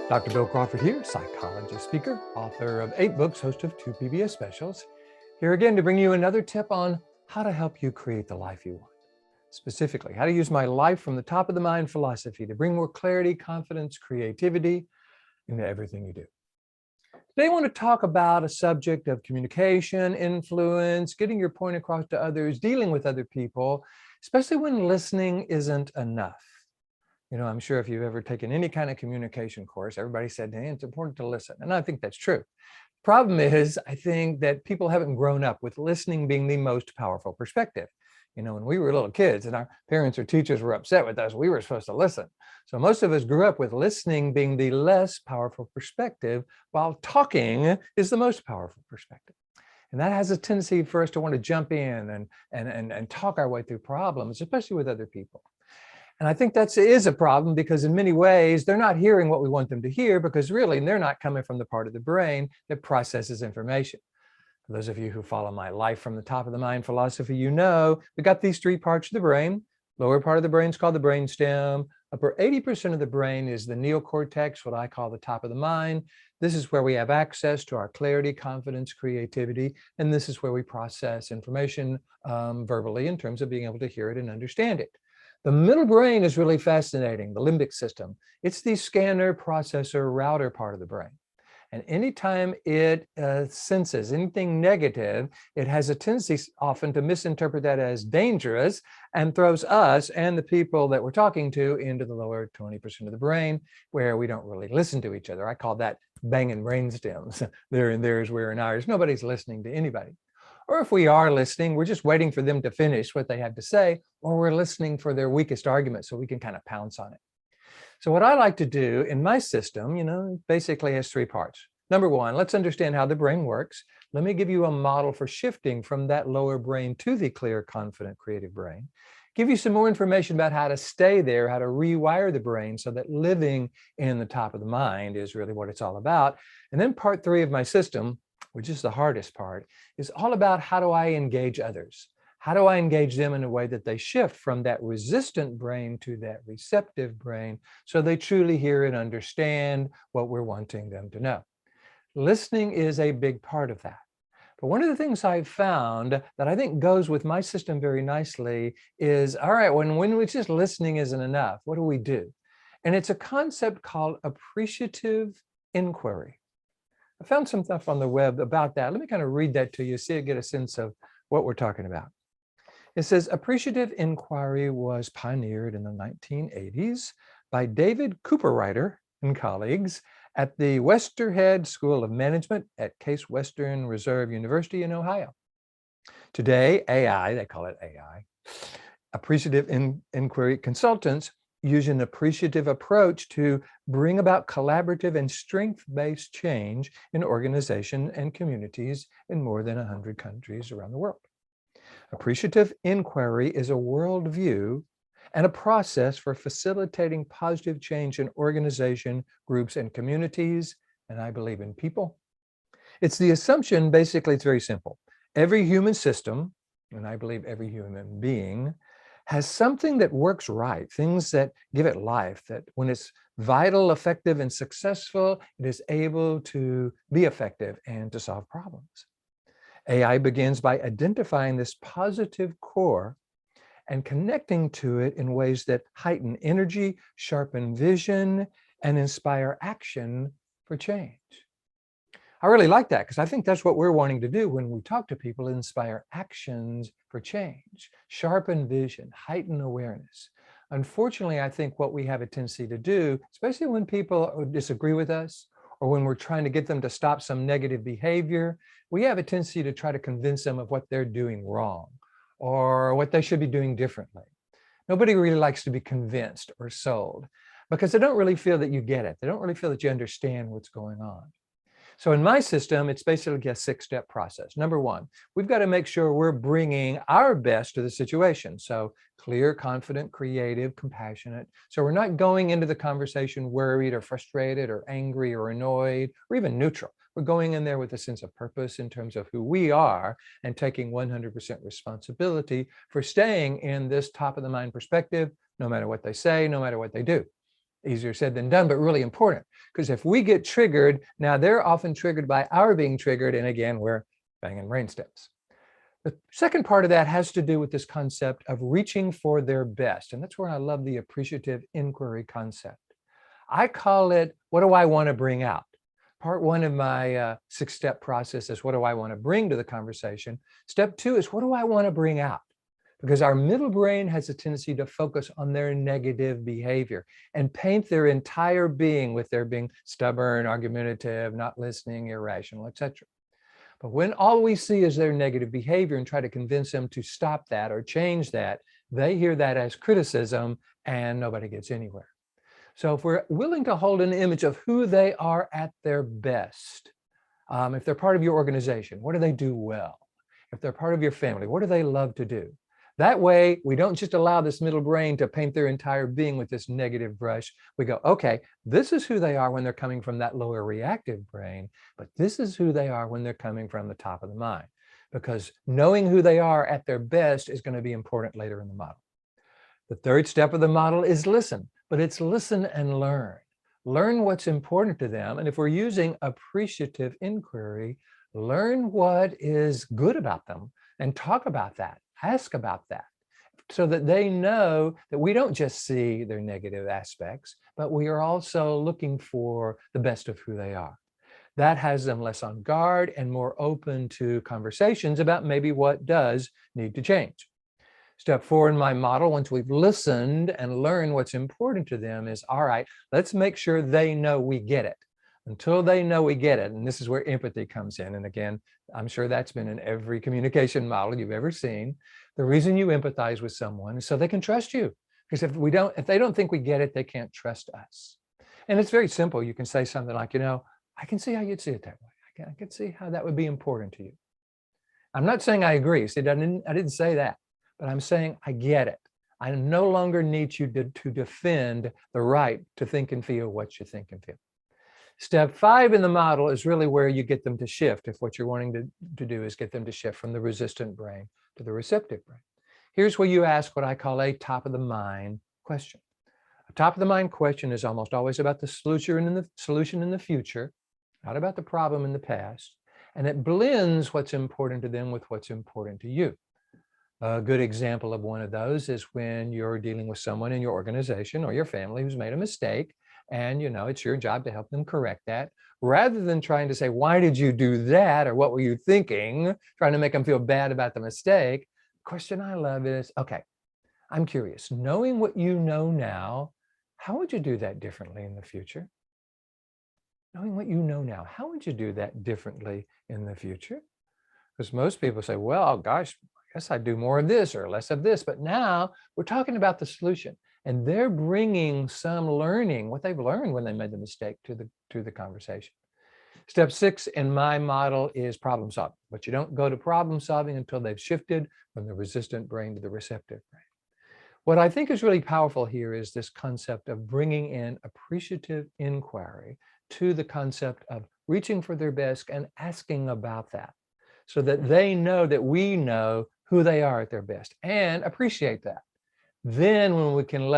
Dr. Bill Crawford here, psychologist, speaker, author of 8 books, host of 2 PBS specials. Here again to bring you another tip on how to help you create the life you want. Specifically, how to use my life from the top of the mind philosophy to bring more clarity, confidence, creativity into everything you do. Today, I want to talk about a subject of communication, influence, getting your point across to others, dealing with other people, especially when listening isn't enough. I'm sure if you've ever taken any kind of communication course, everybody said, hey, it's important to listen. And I think that's true. Problem is, I think that people haven't grown up with listening being the most powerful perspective. When we were little kids and our parents or teachers were upset with us, we were supposed to listen. So most of us grew up with listening being the less powerful perspective, while talking is the most powerful perspective. And that has a tendency for us to want to jump in and talk our way through problems, especially with other people. And I think that is a problem because in many ways, they're not hearing what we want them to hear because really they're not coming from the part of the brain that processes information. For those of you who follow my life from the top of the mind philosophy, we've got these 3 parts of the brain. Lower part of the brain is called the brainstem. Upper 80% of the brain is the neocortex, what I call the top of the mind. This is where we have access to our clarity, confidence, creativity, and this is where we process information verbally in terms of being able to hear it and understand it. The middle brain is really fascinating, the limbic system. It's the scanner, processor, router part of the brain. And anytime it senses anything negative, it has a tendency often to misinterpret that as dangerous and throws us and the people that we're talking to into the lower 20% of the brain where we don't really listen to each other. I call that banging brainstems. They're in theirs, we're in ours. Nobody's listening to anybody. Or if we are listening, we're just waiting for them to finish what they have to say, or we're listening for their weakest argument so we can kind of pounce on it. So what I like to do in my system, basically has 3 parts. Number 1, let's understand how the brain works. Let me give you a model for shifting from that lower brain to the clear, confident, creative brain. Give you some more information about how to stay there, how to rewire the brain so that living in the top of the mind is really what it's all about. And then part 3 of my system, which is the hardest part, is all about how do I engage others? How do I engage them in a way that they shift from that resistant brain to that receptive brain so they truly hear and understand what we're wanting them to know? Listening is a big part of that. But one of the things I've found that I think goes with my system very nicely is, all right, when it's just listening isn't enough, what do we do? And it's a concept called appreciative inquiry. I found some stuff on the web about that. Let me kind of read that to you, get a sense of what we're talking about. It says, appreciative inquiry was pioneered in the 1980s by David Cooperrider and colleagues at the Westerhead School of Management at Case Western Reserve University in Ohio. Today, AI, they call it AI, appreciative inquiry consultants use an appreciative approach to bring about collaborative and strength-based change in organizations and communities in more than 100 countries around the world. Appreciative inquiry is a worldview and a process for facilitating positive change in organization, groups, and communities, and I believe in people. It's the assumption, basically, it's very simple. Every human system, and I believe every human being, has something that works right, things that give it life, that when it's vital, effective, and successful, it is able to be effective and to solve problems. AI begins by identifying this positive core and connecting to it in ways that heighten energy, sharpen vision, and inspire action for change. I really like that because I think that's what we're wanting to do when we talk to people, inspire actions for change, sharpen vision, heighten awareness. Unfortunately, I think what we have a tendency to do, especially when people disagree with us or when we're trying to get them to stop some negative behavior, we have a tendency to try to convince them of what they're doing wrong or what they should be doing differently. Nobody really likes to be convinced or sold because they don't really feel that you get it. They don't really feel that you understand what's going on. So in my system, it's basically a 6-step process. Number 1, we've got to make sure we're bringing our best to the situation. So clear, confident, creative, compassionate. So we're not going into the conversation worried or frustrated or angry or annoyed or even neutral. We're going in there with a sense of purpose in terms of who we are and taking 100% responsibility for staying in this top of the mind perspective, no matter what they say, no matter what they do. Easier said than done, but really important. Because if we get triggered, now they're often triggered by our being triggered. And again, we're banging brain stems. The second part of that has to do with this concept of reaching for their best. And that's where I love the appreciative inquiry concept. I call it, what do I want to bring out? Part one of my 6-step process is, what do I want to bring to the conversation? Step 2 is, what do I want to bring out? Because our middle brain has a tendency to focus on their negative behavior and paint their entire being with their being stubborn, argumentative, not listening, irrational, etc. But when all we see is their negative behavior and try to convince them to stop that or change that, they hear that as criticism and nobody gets anywhere. So if we're willing to hold an image of who they are at their best, if they're part of your organization, what do they do well? If they're part of your family, what do they love to do? That way, we don't just allow this middle brain to paint their entire being with this negative brush. We go, okay, this is who they are when they're coming from that lower reactive brain, but this is who they are when they're coming from the top of the mind. Because knowing who they are at their best is going to be important later in the model. The third step of the model is listen, but it's listen and learn. Learn what's important to them. And if we're using appreciative inquiry, learn what is good about them and talk about that. Ask about that so that they know that we don't just see their negative aspects, but we are also looking for the best of who they are. That has them less on guard and more open to conversations about maybe what does need to change. Step 4 in my model, once we've listened and learned what's important to them, is, all right, let's make sure they know we get it. Until they know we get it, and this is where empathy comes in. And again, I'm sure that's been in every communication model you've ever seen. The reason you empathize with someone is so they can trust you. Because if they don't think we get it, they can't trust us. And it's very simple. You can say something like, I can see how you'd see it that way. I can see how that would be important to you. I'm not saying I agree. See, I didn't say that, but I'm saying I get it. I no longer need you to defend the right to think and feel what you think and feel. Step 5 in the model is really where you get them to shift, if what you're wanting to do is get them to shift from the resistant brain to the receptive brain. Here's where you ask what I call a top of the mind question. A top of the mind question is almost always about the solution in the future, not about the problem in the past, and it blends what's important to them with what's important to you. A good example of one of those is when you're dealing with someone in your organization or your family who's made a mistake, and it's your job to help them correct that, rather than trying to say, why did you do that? Or what were you thinking? Trying to make them feel bad about the mistake. The question I love is, okay, I'm curious, knowing what you know now, how would you do that differently in the future? Knowing what you know now, how would you do that differently in the future? Because most people say, well, gosh, I guess I'd do more of this or less of this. But now we're talking about the solution. And they're bringing some learning, what they've learned when they made the mistake, to the conversation. Step 6 in my model is problem solving. But you don't go to problem solving until they've shifted from the resistant brain to the receptive brain. What I think is really powerful here is this concept of bringing in appreciative inquiry to the concept of reaching for their best and asking about that, so that they know that we know who they are at their best and appreciate that. Then when we can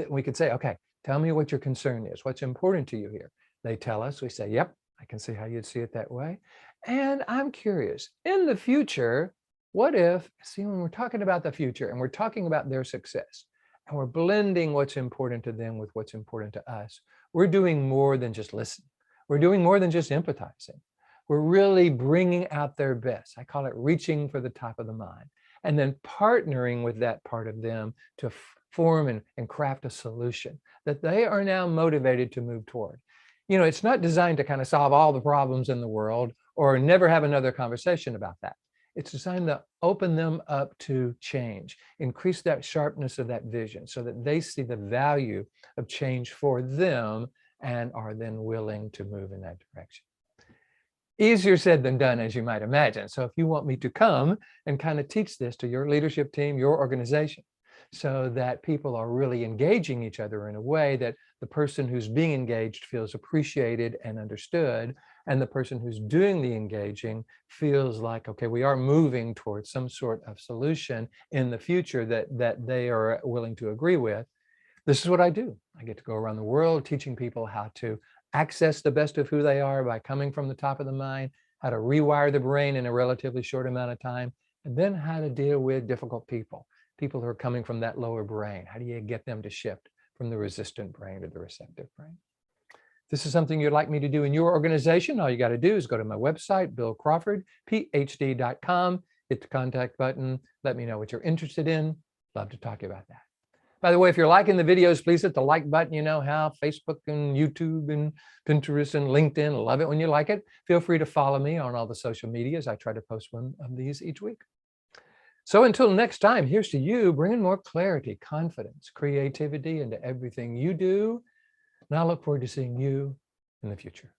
we can say, okay, tell me what your concern is. What's important to you here? They tell us, we say, yep, I can see how you'd see it that way. And I'm curious, in the future, what if, when we're talking about the future and we're talking about their success and we're blending what's important to them with what's important to us, we're doing more than just listen. We're doing more than just empathizing. We're really bringing out their best. I call it reaching for the top of the mind, and then partnering with that part of them to form and craft a solution that they are now motivated to move toward. It's not designed to kind of solve all the problems in the world or never have another conversation about that. It's designed to open them up to change, increase that sharpness of that vision so that they see the value of change for them and are then willing to move in that direction. Easier said than done, as you might imagine. So if you want me to come and kind of teach this to your leadership team, your organization, so that people are really engaging each other in a way that the person who's being engaged feels appreciated and understood, and the person who's doing the engaging feels like, okay, we are moving towards some sort of solution in the future that they are willing to agree with. This is what I do. I get to go around the world teaching people how to access the best of who they are by coming from the top of the mind, how to rewire the brain in a relatively short amount of time, and then how to deal with difficult people, people who are coming from that lower brain. How do you get them to shift from the resistant brain to the receptive brain? If this is something you'd like me to do in your organization, all you got to do is go to my website, Bill Crawford, Ph.D.com, hit the contact button, let me know what you're interested in. Love to talk about that. By the way, if you're liking the videos, please hit the like button. You know how Facebook and YouTube and Pinterest and LinkedIn, love it when you like it. Feel free to follow me on all the social medias. I try to post one of these each week. So until next time, here's to you bringing more clarity, confidence, creativity into everything you do. And I look forward to seeing you in the future.